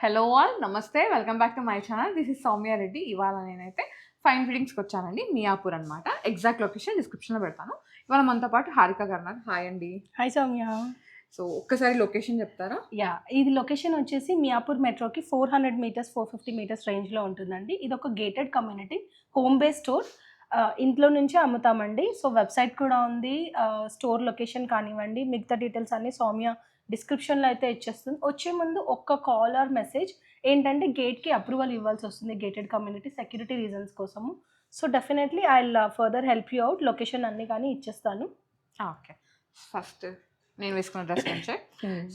Hello all, నమస్తే, welcome back to my channel. This is Soumya Reddy. ఇవాళ నేనైతే ఫైన్ ఫిట్టింగ్స్కి వచ్చానండి, మియాపూర్ అనమాట. ఎగ్జాక్ట్ లొకేషన్ డిస్క్రిప్షన్లో పెడతాను. ఇవాళ మనతో పాటు హారిక గారు ఉన్నారు. హాయ్ అండి. హాయ్ సౌమ్య. సో ఒక్కసారి లొకేషన్ చెప్తారా? ఇది లొకేషన్ వచ్చేసి మియాపూర్ మెట్రోకి 400 మీటర్స్ 450 మీటర్స్ రేంజ్లో ఉంటుందండి. ఇది ఒక gated community home base store. ఇంట్లో నుంచే అమ్ముతామండి. సో వెబ్సైట్ కూడా ఉంది. స్టోర్ లొకేషన్ కానివ్వండి, మిగతా డీటెయిల్స్ అన్నీ సౌమ్య డిస్క్రిప్షన్లో అయితే ఇచ్చేస్తుంది. వచ్చే ముందు ఒక్క కాల్ ఆర్ మెసేజ్ ఏంటంటే గేట్కి అప్రూవల్ ఇవ్వాల్సి వస్తుంది, గేటెడ్ కమ్యూనిటీ సెక్యూరిటీ రీజన్స్ కోసము. So definitely I will further help you out. Location అన్నీ కానీ ఇచ్చేస్తాను. ఓకే, ఫస్ట్ నేను వేసుకున్న డ్రెస్ నుంచే.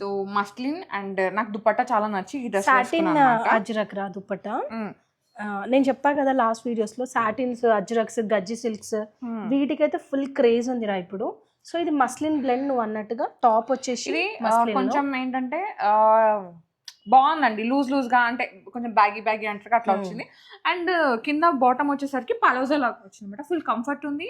సో మస్లిన్ అండ్ నాకు దుపట్టా చాలా నచ్చి ఈ డ్రెస్ సాటిన్ అజ్రక్ రా దుపట్టా. నేను చెప్పా కదా లాస్ట్ వీడియోస్లో, సాటిన్స్, అజ్రక్స్, గజ్జి సిల్క్స్ వీటికైతే ఫుల్ క్రేజ్ ఉందిరా ఇప్పుడు. సో ఇది మస్లిన్ బ్లెండ్ నువ్వు అన్నట్టుగా. టాప్ వచ్చేసి కొంచెం ఏంటంటే బాగుందండి, లూజ్ గా, అంటే కొంచెం బ్యాగీ అంటారు అట్లా వచ్చింది. అండ్ కింద బాటమ్ వచ్చేసరికి పలోజా లాగా వచ్చింది అనమాట. ఫుల్ కంఫర్ట్ ఉంది,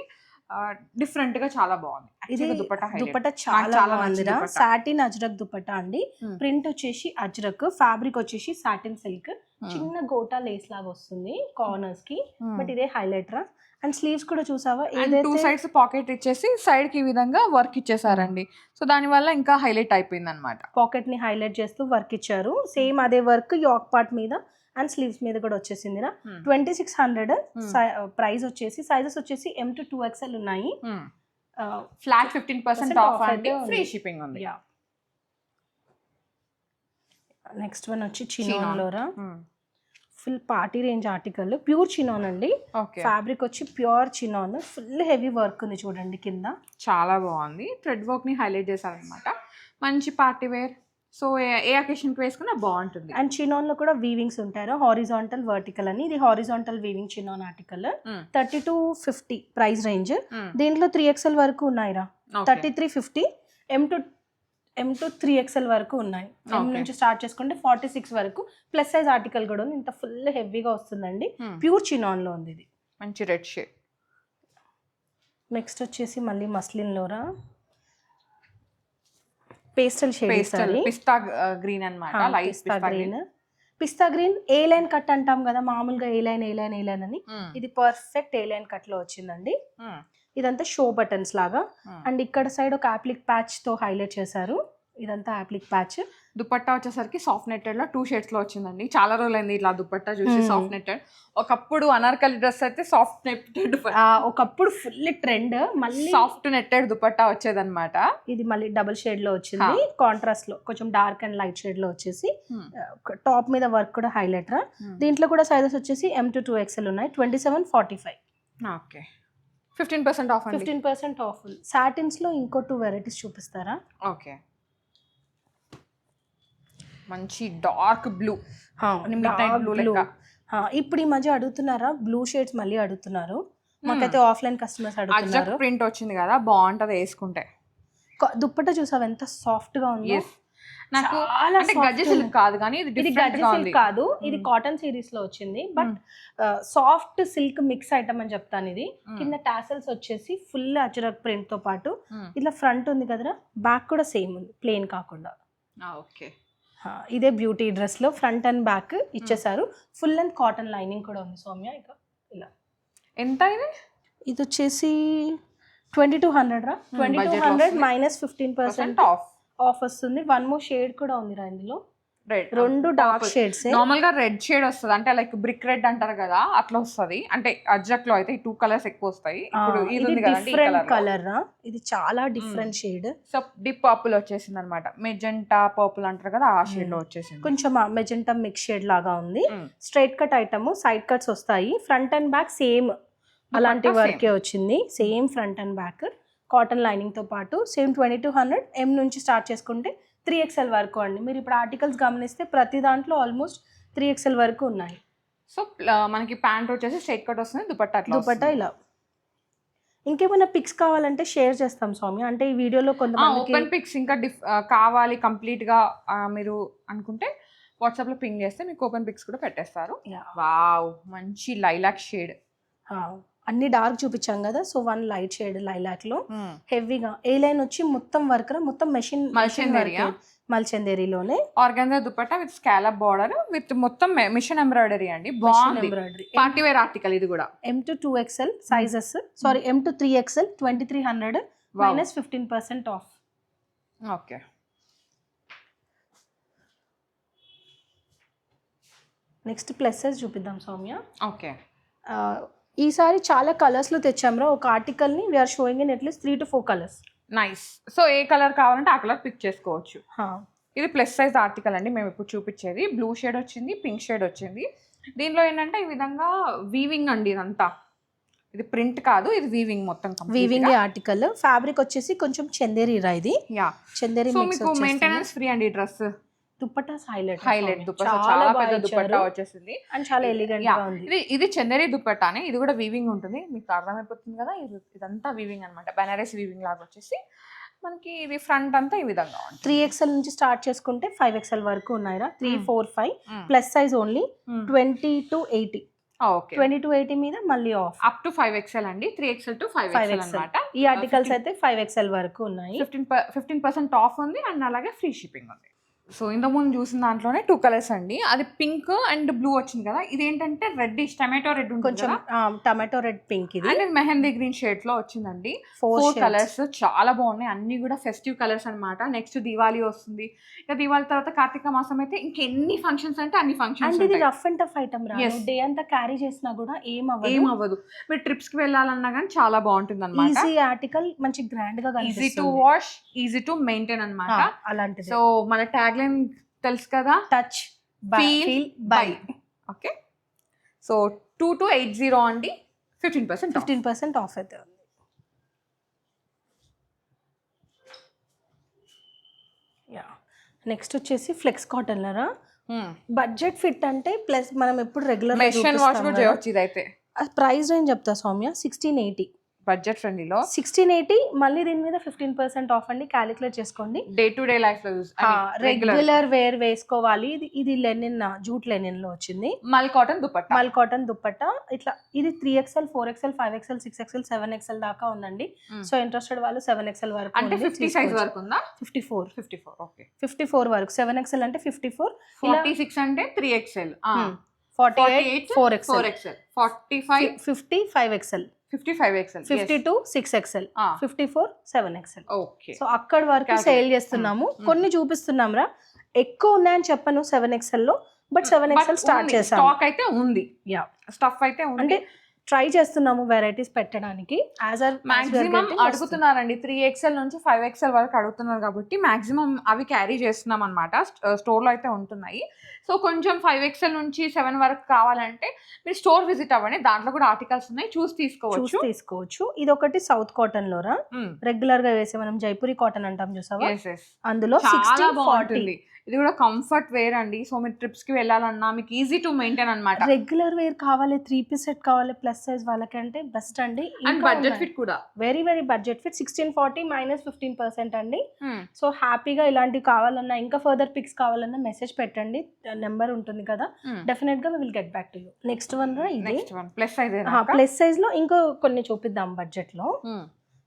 డిఫరెంట్ గా చాలా బాగుంది. ఇది దుపట్టా చాలా బాగుందిరా. సాటిన్ అజ్రక్ దుపట్టా అండి. ప్రింట్ వచ్చేసి అజ్రక్, ఫ్యాబ్రిక్ వచ్చేసి సాటిన్ సిల్క్. చిన్న గోటా లేస్ లాగా వస్తుంది కార్నర్స్ కి, బట్ ఇదే హైలైట్ రా. అండ్ స్లీవ్స్ కూడా చూసావా, టూ సైడ్స్ పాకెట్ ఇచ్చేసి సైడ్ కి ఈ విధంగా వర్క్ ఇచ్చేసారండి. సో దాని వల్ల ఇంకా హైలైట్ అయిపోయింది అనమాట. పాకెట్ ని హైలైట్ చేస్తూ వర్క్ ఇచ్చారు. సేమ్ అదే వర్క్ యాక్ పార్ట్ మీద అండ్ స్లీవ్స్ మీద కూడా వచ్చేసింది. 2600 ప్రైస్ వచ్చేసి. సైజెస్ వచ్చేసి M to 2XL ఉన్నాయి. ఫ్లాట్ 15% ఆఫ్ అండి, ఫ్రీ షిప్పింగ్ ఉంది. నెక్స్ట్ వన్ వచ్చి చినోన్లోరా. Full party range article, pure chinon అండి. ఫ్యాబ్రిక్ వచ్చి pure chinon, full heavy work ఉంది చూడండి కింద. చాలా బాగుంది. థ్రెడ్ వర్క్ ని హైలైట్ చేశారనమాట. మంచి పార్టీ వేర్. సో ఏ అకేషన్ కి వేసుకున్నా బాగుంటుంది. అండ్ చినాన్ లో కూడా వీవింగ్స్ ఉంటారు, హారిజాంటల్ వర్టికల్ అని. ఇది horizontal weaving chinon article. 3250 price range. దీంట్లో 3XL వరకు ఉన్నాయిరా. 3350 M to 3XL వరకు ఉన్నాయి. M నుంచి స్టార్ట్ చేసుకుంటే 46 వరకు. ప్లస్ సైజ్ ఆర్టికల్ కూడా ఉంది. ఇంత ఫుల్ హెవీగా వస్తుందండి. ప్యూర్ చినాన్ లో ఉంది ఇది. మంచి రెడ్ షేడ్. నెక్స్ట్ వచ్చేసి మళ్ళీ మస్లిన్ లోరా. పేస్టల్ షేడ్, పిస్తా గ్రీన్ అన్నమాట. లైట్ పిస్తా గ్రీన్. పిస్తా గ్రీన్ ఏ లైన్ కట్ అంటాం కదా మామూలుగా, ఏ లైన్ అని. ఇది పర్ఫెక్ట్ ఏ లైన్ కట్ లో వచ్చిందండి. ఇదంతా షో బటన్స్ లాగా. అండ్ ఇక్కడ సైడ్ ఒక యాప్లిక్ ప్యాచ్ తో హైలైట్ చేశారు. ఇదంతా యాప్లిక్ ప్యాచ్. దుపట్టా వచ్చేసరికి సాఫ్ట్ నెట్టెడ్ లో 2 షేడ్స్ లో వచ్చిందండి. చాలా రోజులైంది ఇట్లా దుపట్టా చూసి సాఫ్ట్ నెట్టెడ్. ఒకప్పుడు అనార్కలి డ్రెస్ అయితే సాఫ్ట్ నెట్టెడ్, ఒకప్పుడు ఫుల్ ట్రెండ్. మళ్ళీ సాఫ్ట్ నెట్టెడ్ దుపట్టా వచ్చేదన్నమాట. ఇది మళ్ళీ డబుల్ షేడ్ లో వచ్చింది, కాంట్రాస్ట్ లో కొంచెం డార్క్ అండ్ లైట్ షేడ్ లో వచ్చేసి. టాప్ మీద వర్క్ కూడా హైలైట్ రా. దీంట్లో కూడా సైజెస్ వచ్చేసి M to 2XL ఉన్నాయి. 2745. Okay, 15% of. 15% ఆఫ్. సాటిన్స్ లో ఇంకో 2 వెరైటీస్ చూపిస్తారా? ఓకే, మంచి డార్క్ బ్లూ. ఇప్పుడు ఈ మధ్య అడుగుతున్నారా బ్లూ షేడ్స్, మళ్ళీ అడుగుతున్నారు. మాకైతే ఆఫ్లైన్ కస్టమర్స్ అడుగుతున్నారు. ప్రింట్ వచ్చింది కదా, బాగుంటది వేసుకుంటే. దుప్పట్టా చూసావు ఎంత సాఫ్ట్ గా ఉంది. నాకు అంటే గజ్జి సిల్క్ కాదు కానీ ఇది గజ్జి సిల్క్ కాదు, ఇది కాటన్ సిరీస్ లో వచ్చింది. But soft silk mix item అని చెప్తాను. ఇది కింద టాసల్స్ వచ్చేసి ఫుల్ అజ్రక్ ప్రింట్ తో పాటు ఇట్లా ఫ్రంట్ ఉంది కదరా, బ్యాక్ కూడా సేమ్ ఉంది, ప్లెయిన్ కాకుండా. ఓకే, ఇదే బ్యూటీ డ్రెస్ లో ఫ్రంట్ అండ్ బ్యాక్ ఇచ్చేసారు. ఫుల్ అండ్ కాటన్ లైనింగ్ కూడా ఉంది సౌమ్య. ఇక ఇలా ఎంత ఇది వచ్చేసి 2200 రా. 2200 మైనస్ 15% ఆఫ్ వస్తుంది. 1 మోర్ షేడ్ కూడా ఉంది రా ఇందులో. రెండు డార్క్ షేడ్స్. నార్మల్ గా రెడ్ షేడ్ వస్తుంది, అంటే లైక్ బ్రిక్ రెడ్ అంటారు కదా, అట్లా వస్తుంది. అంటే అజ్రక్ లో అయితే 2 కలర్స్ ఎక్కువ వస్తాయి. ఇప్పుడు ఇది డిఫరెంట్ కలర్ రా, ఇది చాలా different shade. So dip purple వచ్చేసింది అనమాట. మెజెంటా పర్పుల్ అంటారు కదా, ఆ షేడ్ లో వచ్చేసింది. కొంచెం మెజెంటా మిక్స్ షేడ్ లాగా ఉంది. Straight cut item, side cuts వస్తాయి. ఫ్రంట్ అండ్ బ్యాక్ సేమ్ అలాంటి వర్కే వచ్చింది. Same front and back cotton lining తో పాటు. సేమ్ 2200. M నుంచి స్టార్ట్ చేసుకుంటే 3XL వరకు అండి. మీరు ఇప్పుడు ఆర్టికల్స్ గమనిస్తే ప్రతి దాంట్లో ఆల్మోస్ట్ 3XL వరకు ఉన్నాయి. సో మనకి ప్యాంట్ వచ్చేసి స్ట్రైట్ కట్ వస్తుంది, దుపట్టా ఇలా. ఇంకేమైనా పిక్స్ కావాలంటే షేర్ చేస్తాం సౌమ్య. అంటే ఈ వీడియోలో కొంతమంది ఓపెన్ పిక్స్ ఇంకా కావాలి కంప్లీట్ గా మీరు అనుకుంటే వాట్సాప్ లో పింగ్ చేస్తే మీకు ఓపెన్ పిక్స్ కూడా పెట్టేస్తారు. వావ్, మంచి లైలాక్ షేడ్. అన్ని డార్క్ చూపించాం కదా, సో 1 లైట్ షేడ్ లైలాక్లో హెవీగా ఏ లైన్ వచ్చి మొత్తం వర్క్ మొత్తం మెషిన్ మల్చందేరిలోనే organza dupatta with scallop border with మొత్తం మిషన్ ఎంబ్రాయిడరీ అండి. బాగుంది, ఎంబ్రాయిడరీ. పార్టీ వేర్ ఆర్టికల్ ఇది కూడా. M to 2XL sizes, sorry M to 3XL 2300 minus 15% off. Okay, next plus size చూపిద్దాం సౌమ్య. ఓకే, ఈసారి చాలా కలర్స్లో తెచ్చాంరా. ఒక ఆర్టికల్ని we're showing in at least 3 to 4 colours. Nice. So ఏ కలర్ కావాలంటే ఆ కలర్ పిక్ చేసుకోవచ్చు. ఇది ప్లస్ సైజ్ ఆర్టికల్ అండి మేము ఇప్పుడు చూపించేది. బ్లూ షేడ్ వచ్చింది, పింక్ షేడ్ వచ్చింది. దీనిలో ఏంటంటే ఈ విధంగా వీవింగ్ అండి, ఇదంతా ఇది ప్రింట్ కాదు, ఇది వీవింగ్ మొత్తం. Weaving article. ఫ్యాబ్రిక్ వచ్చేసి కొంచెం చందేరి రా, ఇది చందేరి. సో మీకు మెయింటెనెన్స్ ఫ్రీ అండి. డ్రెస్ దుపట్టాస్ హైలైట్ దుపట్టా, చాలా పెద్ద దుపట్టా వచ్చేసింది అండ్ చాలా ఎలిగెంట్ గా ఉంది. ఇది చందేరి దుపట్టానే, ఇది కూడా వీవింగ్ ఉంటుంది, మీకు అర్థమైపోతుంది కదా. ఇదంతా వీవింగ్ అనమాట, బెనారస్ వీవింగ్ లాగా వచ్చేసి మనకి ఇది ఫ్రంట్ అంతా ఈ విధంగా ఉంటుంది. 3XL నుంచి స్టార్ట్ చేసుకుంటే 5XL వరకు ఉన్నాయిరా. 3, 4, 5 plus size only 20 to 80. Okay, 20 to 80 మీద మళ్ళీ ఆఫ్ అప్ టు 5XL అండి. 3XL to 5XL అన్నమాట. ఈ ఆర్టికల్స్ అయితే 5XL వరకు ఉన్నాయి. 15% ఆఫ్ ఉంది అండ్ అలాగే ఫ్రీ షిప్పింగ్ ఉంది. సో ఇంత ముందు చూసిన దాంట్లోనే 2 కలర్స్ అండి. అది పింక్ అండ్ బ్లూ వచ్చింది కదా, ఇదేంటంటే రెడ్డిష్ టమాటో రెడ్ కొంచెం టమాటో రెడ్ పింక్. ఇది అండ్ మెహందీ గ్రీన్ షేడ్ లో వచ్చిందండి. 4 కలర్స్ చాలా బాగున్నాయి, అన్ని కూడా ఫెస్టివ్ కలర్స్ అన్నమాట. నెక్స్ట్ దివాళీ వస్తుంది, ఇక దివాళీ తర్వాత కార్తీక మాసం అయితే ఇంకెన్ని ఫంక్షన్స్ అంటే అన్ని ఫంక్షన్స్. ఇది రఫ్ అండ్ టఫ్ ఐటమ్ రా, డే అంతా క్యారీ చేసినా కూడా ఏం అవ్వదు. మీరు ట్రిప్స్ కి వెళ్ళాలన్నా కానీ చాలా బాగుంటుంది అన్నమాట. ఈజీ ఆర్టికల్, మంచి గ్రాండ్ గా, easy to wash, easy to maintain అన్నమాట. అలాంటిది. సో మన ట్యాగ్ లైన్ తెలుసు కదా, touch feel by. Okay, so 2 to 80 అండి. 15% ఆఫ్ అయితే ఉంది. నెక్స్ట్ వచ్చేసి ఫ్లెక్స్ కాటన్ లరా. బడ్జెట్ ఫిట్ అంటే ప్లస్ మనం ఎప్పుడు రెగ్యులర్ మెషిన్ వాష్ కూడా చేయొచ్చు. ఇదైతే ప్రైస్ రేంజ్ చెప్తా సౌమ్య, 1680 బడ్జెట్ ఫ్రెండ్లీలో. 1680 మళ్ళీ దీని మీద 15% ఆఫ్ అండి. క్యాలిక్యులేట్ చేసుకోండి. డే టు డే లైఫ్ లో రెగ్యులర్ వేర్ వేసుకోవాలి. ఇది లెనిన్, జూట్ లెనిన్ లో వచ్చింది. మల్ కాటన్ దుపట్టా ఇట్లా. ఇది 3XL, 4XL, 5XL, 6XL, 7XL దాకా ఉందండి. సో ఇంట్రెస్టెడ్ వాళ్ళు 7XL వరకు. అంటే 50 సైజ్ వరకు ఉందా? 54. ఓకే, 54 వరకు. 7XL అంటే 54, 46 అంటే 3XL, 48 4XL, 45 50 5XL, 55XL, 52 6XL, 54 7XL. Okay, so అక్కడ వరకు సేల్ చేస్తున్నాము. కొన్ని చూపిస్తున్నాం రా, ఎక్కువ ఉన్నాయని చెప్పను 7XL లో, బట్ 7XL స్టార్ట్ చేసాం. స్టాక్ అయితే ఉంది, స్టఫ్ అయితే ఉంది. అంటే ట్రై చేస్తున్నాము వెరైటీస్ పెట్టడానికి. మాక్సిమం అడుగుతున్నారండి, 3XL నుంచి 5XL వరకు అడుగుతున్నారు కాబట్టి మాక్సిమం అవి క్యారీ చేస్తున్నాం అనమాట. స్టోర్లో అయితే ఉంటున్నాయి. సో కొంచెం 5XL నుంచి 7 వరకు కావాలంటే మీరు స్టోర్ విజిట్ అవ్వండి, దాంట్లో కూడా ఆర్టికల్స్ ఉన్నాయి, చూసి తీసుకోవచ్చు. ఇది ఒకటి సౌత్ కాటన్ లోరా, రెగ్యులర్ గా వేసే మనం జైపూరి కాటన్ అంటాం చూసావా, అందులో 60-40. ఇది కూడా కంఫర్ట్ వేర్ అండి. సో మీరు ట్రిప్స్ కి వెళ్ళాలన్నా మీకు ఈజీ టు మెయింటైన్ అన్నమాట. రెగ్యులర్ వేర్ కావాలి, 3-piece సెట్ కావాలి ప్లస్ సైజ్ వాళ్ళకి అంటే బెస్ట్ అండి. అండ్ బడ్జెట్ ఫిట్ కూడా వెరీ బడ్జెట్ ఫిట్. 1640 మైనస్ 15% అండి. సో హ్యాపీగా ఇలాంటివి కావాలన్నా, ఇంకా ఫర్దర్ పిక్స్ కావాలన్నా మెసేజ్ పెట్టండి, నెంబర్ ఉంటుంది కదా, డెఫినెట్ గా will get back to you. Next one plus size లో ఇంకో కొన్ని చూపిద్దాం బడ్జెట్ లో.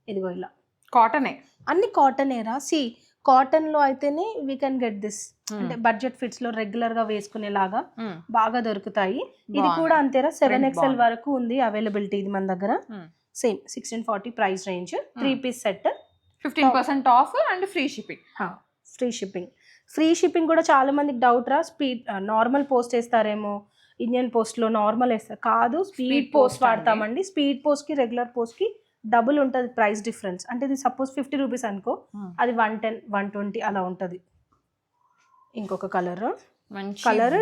ఇదిగో ఇలా కాటనే, అన్ని కాటనేరా. సి కాటన్ లో అయితేనే వీ కెన్ గెట్ దిస్, అంటే బడ్జెట్ ఫిట్స్ లో రెగ్యులర్ గా వేసుకునేలాగా బాగా దొరుకుతాయి. ఇది కూడా అంతేరా, 7XL వరకు ఉంది అవైలబిలిటీ. ఇది మన దగ్గర same 1640 price range. 3-piece set, 15% off and free shipping కూడా చాలా మందికి డౌట్ రా. స్పీడ్ నార్మల్ పోస్ట్ వేస్తారేమో, ఇండియన్ పోస్ట్ లో నార్మల్ వేస్తారు కాదు, స్పీడ్ పోస్ట్ వాడతామండి. స్పీడ్ పోస్ట్ కి రెగ్యులర్ పోస్ట్ కి డబుల్ ఉంటుంది ప్రైస్ డిఫరెన్స్. అంటే ఇది సపోజ్ 50 రూపీస్ అనుకో, అది 110 120 అలా ఉంటుంది. ఇంకొక colour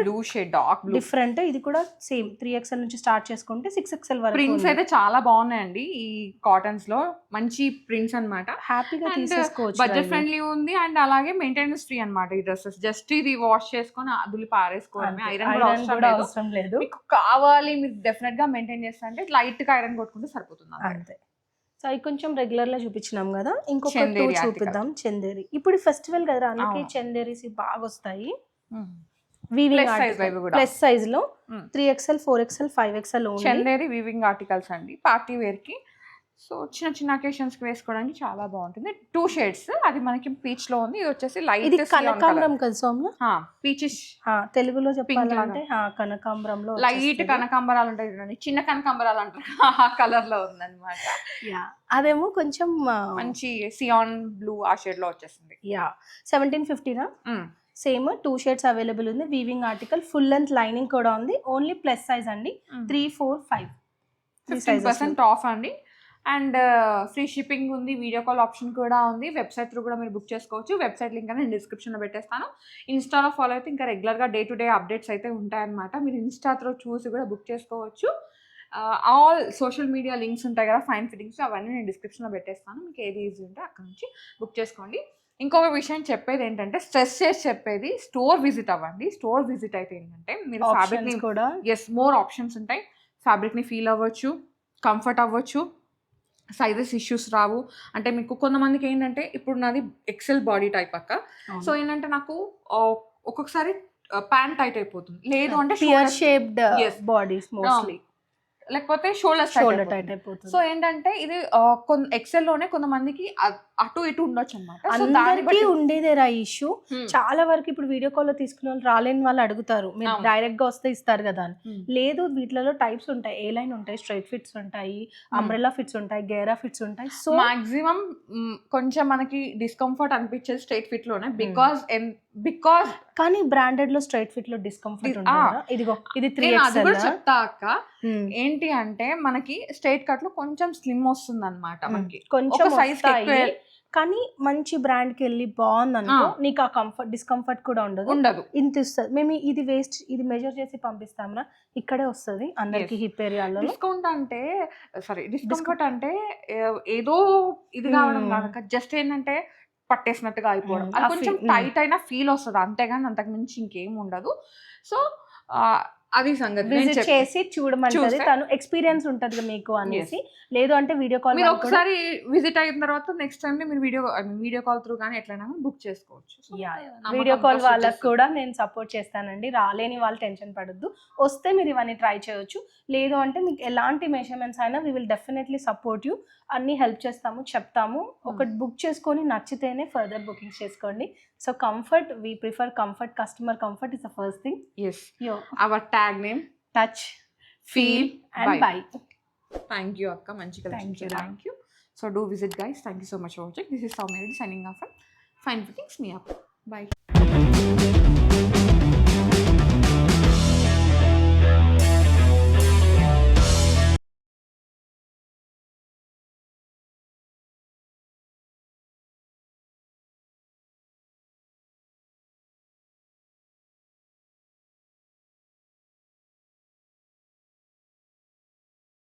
blue shade, dark blue, different. ఇది కూడా సేమ్ 3XL నుంచి స్టార్ట్ చేసుకుంటే 6XL వరకు. ప్రింట్స్ అయితే చాలా బాగున్నాయండి ఈ కాటన్స్ లో, మంచి ప్రింట్స్ అన్నమాట. హ్యాపీగా తీసేసుకోవచ్చు, బడ్జెట్ ఫ్రెండ్లీ ఉంది అండ్ అలాగే మెయింటెనెన్స్ ఫ్రీ అన్నమాట. ఈ డ్రెస్సెస్ జస్ట్ ఇది వాష్ చేసుకొని అదులు పారేసుకోవడమే, ఐరన్ కూడా అవసరం లేదు. మీకు కావాలి, మీరు డెఫినెట్ గా మెయింటైన్ చేస్తా అంటే లైట్ గా ఐరన్ కొట్టుకుంటే సరిపోతుంది అంతే. సో అవి కొంచెం రెగ్యులర్ గా చూపించినాం కదా, ఇంకొక 2 చూపిద్దాం. చందేరి ఇప్పుడు ఫెస్టివల్ కదా, అందుకే చందేరీస్ బాగా వస్తాయి. వీవింగ్ Plus size లో ఇవి కూడా. ప్లస్ సైజ్ లో Mm. 3XL 4XL 5XL only. Chanderi weaving articles అండి పార్టీ వేర్ కి. సో చిన్న చిన్న అకేషన్స్ కి వేసుకోవడానికి చాలా బాగుంటుంది. 2 షేడ్స్, అది మనకి పీచ్ లో ఉంది, ఇది వచ్చేసి లైట్ ఇది కనకాంబరం కదా సౌమ్య? పీచిష్ తెలుగులో చెప్పాలంటే కనకాంబరంలో లైట్ కనకాంబరాలు ఉంటాయి చూడండి, చిన్న కనకాంబరాలు అంటారు ఆ కలర్ లో ఉందన్నమాట. అదేమో కొంచెం మంచి సియాన్ బ్లూ ఆ షేడ్ లో వచ్చేసింది. 1750 సేమ్ 2 షేడ్స్ అవైలబుల్ ఉంది. Weaving article, full length lining కూడా ఉంది. ఓన్లీ ప్లస్ సైజ్ అండి, 3, 4, 5 15% ఆఫ్ అండి. అండ్ ఫ్రీ షిప్పింగ్ ఉంది, వీడియో కాల్ ఆప్షన్ కూడా ఉంది. వెబ్సైట్ త్రూ కూడా మీరు బుక్ చేసుకోవచ్చు. వెబ్సైట్ లింక్ అనేది నేను డిస్క్రిప్షన్లో పెట్టేస్తాను. ఇన్స్టాలో ఫాలో అయితే ఇంకా రెగ్యులర్గా డే టు డే అప్డేట్స్ అయితే ఉంటాయన్నమాట. మీరు ఇన్స్టా త్రూ చూసి కూడా బుక్ చేసుకోవచ్చు. ఆల్ సోషల్ మీడియా లింక్స్ ఉంటాయి కదా ఫైన్ ఫిట్టింగ్స్, అవన్నీ నేను డిస్క్రిప్షన్లో పెట్టేస్తాను. మీకు ఏది ఈజీ ఉంటే అక్కడ నుంచి బుక్ చేసుకోండి. ఇంకొక విషయం చెప్పేది ఏంటంటే, స్ట్రెస్ చేసి చెప్పేది, స్టోర్ విజిట్ అవ్వండి. స్టోర్ విజిట్ అయితే ఏంటంటే మీరు ఫ్యాబ్రిక్ని కూడా మోర్ ఆప్షన్స్ ఉంటాయి. ఫ్యాబ్రిక్ని ఫీల్ అవ్వచ్చు, కంఫర్ట్ అవ్వచ్చు, సైజెస్ ఇష్యూస్ రావు. అంటే మీకు కొంతమందికి ఏంటంటే, ఇప్పుడు నాది ఎక్సెల్ బాడీ టైప్ అక్క. సో ఏంటంటే నాకు ఒక్కొక్కసారి ప్యాంట్ టైట్ అయిపోతుంది, లేదు అంటే పియర్ షేప్డ్ బాడీస్ మోస్ట్లీ, లేకపోతే షోల్డర్ టైట్ అయిపోతుంది. సో ఏంటంటే ఇది ఎక్సెల్ లోనే కొంతమందికి అటు ఇటు ఉండొచ్చు అనమాట. అందరికీ ఉండేదేరా ఇష్యూ. చాలా వరకు ఇప్పుడు వీడియో కాల్ లో తీసుకున్న వాళ్ళు రాలేని వాళ్ళు అడుగుతారు, మీరు డైరెక్ట్ గా వస్తే ఇస్తారు కదా అని. లేదు, వీటిలో టైప్స్ ఉంటాయి, ఏ లైన్ ఉంటాయి, స్ట్రైట్ ఫిట్స్ ఉంటాయి, అంబ్రెల్లా ఫిట్స్ ఉంటాయి, గేరా ఫిట్స్ ఉంటాయి. సో మాక్సిమం కొంచెం మనకి డిస్కంఫర్ట్ అనిపించేది స్ట్రైట్ ఫిట్ లోనే, బికాస్ కానీ బ్రాండెడ్ లో స్ట్రైట్ ఫిట్ లో డిస్కంఫర్ట్ ఉంటుంది. ఇదిగో ఇది 3XL చెప్తా అక్క. ఏంటి అంటే మనకి స్ట్రైట్ కట్ లో కొంచెం స్లిమ్ వస్తుంది అనమాట, మనకి కొంచెం సైజ్ కానీ మంచి బ్రాండ్ కి వెళ్ళి బాగుంది అనుకో, నీకు ఆ కంఫర్ట్ డిస్కంఫర్ట్ కూడా ఉండదు. ఇంత ఇస్తుంది. మేము ఇది ఇది మెజర్ చేసి పంపిస్తాంరా, ఇక్కడే వస్తుంది అందరికి హిప్ ఏరియాలో. డిస్కంఫర్ట్ అంటే ఏదో ఇది కావడం కాదు, జస్ట్ ఏంటంటే పట్టేసినట్టుగా అయిపోవడం, అది కొంచెం టైట్ అయినా ఫీల్ వస్తుంది అంతేగాని అంతకు మించి ఇంకేం ఉండదు. సో అది సంగతి. విజిట్ చేసి చూడమంటది తను, ఎక్స్పీరియన్స్ ఉంటది మీకు అనేసి. లేదు అంటే వీడియో కాల్, మీరు ఒకసారి విజిట్ అయిన తర్వాత నెక్స్ట్ టైం మీరు వీడియో కాల్ త్రూ కానీ ఎట్లయినా బుక్ చేసుకోవచ్చు. వీడియో కాల్ వాళ్ళకి కూడా నేను సపోర్ట్ చేస్తానండి. రాలేని వాళ్ళు టెన్షన్ పడొద్దు, వస్తే మీరు ఇవన్నీ ట్రై చేయొచ్చు. లేదు అంటే మీకు ఎలాంటి మెజర్మెంట్స్ అయినా we will definitely support you, అన్ని హెల్ప్ చేస్తాము, చెప్తాము. ఒకటి బుక్ చేసుకొని నచ్చితేనే ఫర్దర్ బుకింగ్స్ చేసుకోండి. So comfort, we prefer comfort, customer comfort is the first thing. Our tag name, touch, feel and buy. Thank you akka, manchi collection. Thank you. So do visit guys. Thank you so much for watching. This is Soumya Reddy signing off from Fine Fittings Me Up. Bye.